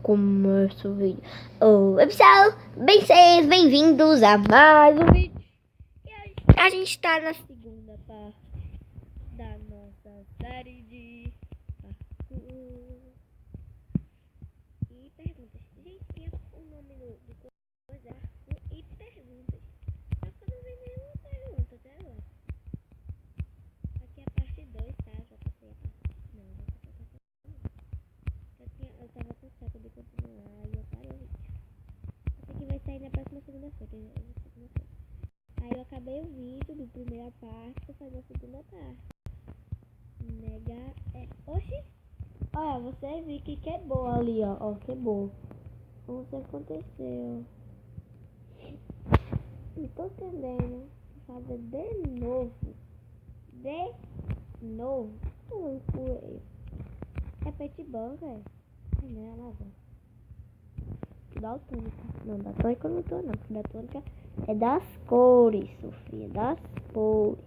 Começo o vídeo. Oi pessoal, bem-vindos a mais um vídeo. E hoje a gente tá na segunda parte da nossa série de parkour e perguntas. Gente, tinha o nome do coisa e perguntas. Só que eu não vi nenhuma pergunta até agora. Aqui é a parte 2, tá? Já passei a parte. Não, já passei a parte. Eu tava com saco de continuar e eu parei o vídeo. Eu sei que vai sair na próxima segunda-feira. Aí eu acabei o vídeo da primeira parte pra fazer a segunda parte. Oxi! Olha, você viu que quebrou ali, ó. Ó, quebrou. O que aconteceu? Não tô entendendo. Vou fazer de novo. Ui, fui. É pet banca, é? Não é nada. Daltônica. Não, daltônica eu não tô não. Porque daltônica é das cores, Sofia. Das cores.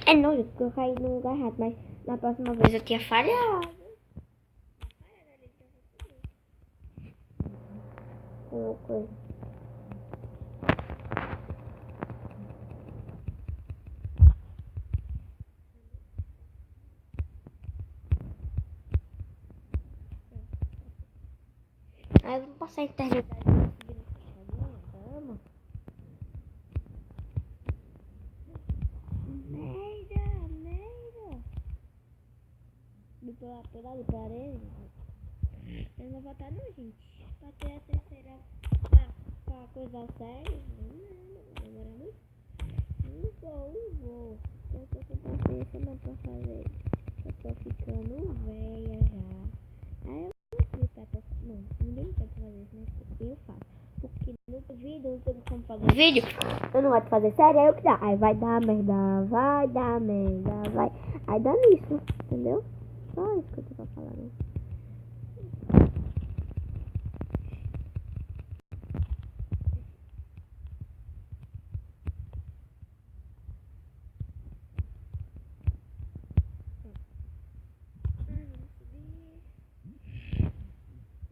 É nojo, porque eu caí no lugar errado. Mas na próxima vez eu tinha falhado. Uma coisa. Aí eu vou passar a internet. Merda. Pela ali, parede. Eu não vou votar não, gente. Pra ter a terceira. Pra coisar sério. Não demora muito. Não vou. Eu tô com paciência não pra fazer. Eu tô ficando velha já. Aí eu não sei pra não, ninguém pode fazer isso, mas eu faço. Porque no vídeo, não tem como fazer vídeo. Eu não gosto de fazer sério, é eu que dá. Aí vai dar merda, vai. Aí dá nisso, entendeu? Só isso que eu tô falando.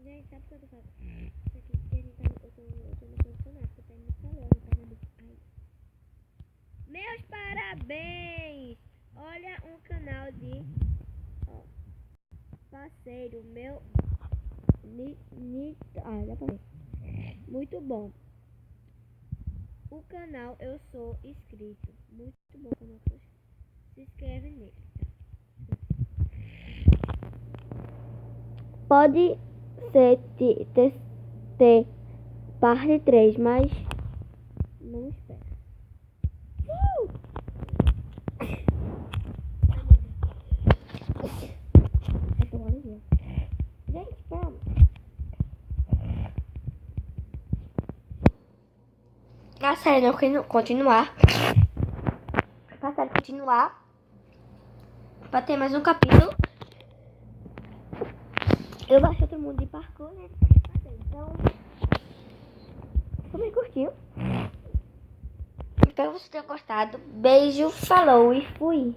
Gente, sabe o que eu tô fazendo? Isso aqui, porque a gente tá, eu tô no condicionado, porque tá indo calor, não tá indo. Ai. Meus parabéns! Olha um canal de parceiro meu. Dá pra ver. Muito bom. O canal eu sou inscrito. Muito bom o canal. Se inscreve nele, tá? Pode ser ter parte 3, mas não espera. Gente, calma. A série não continuar. Pra série continuar. Pra ter mais um capítulo. Eu baixei outro mundo de parkour, né? Então, como curtiu? Espero que você tenha gostado. Beijo, falou e fui.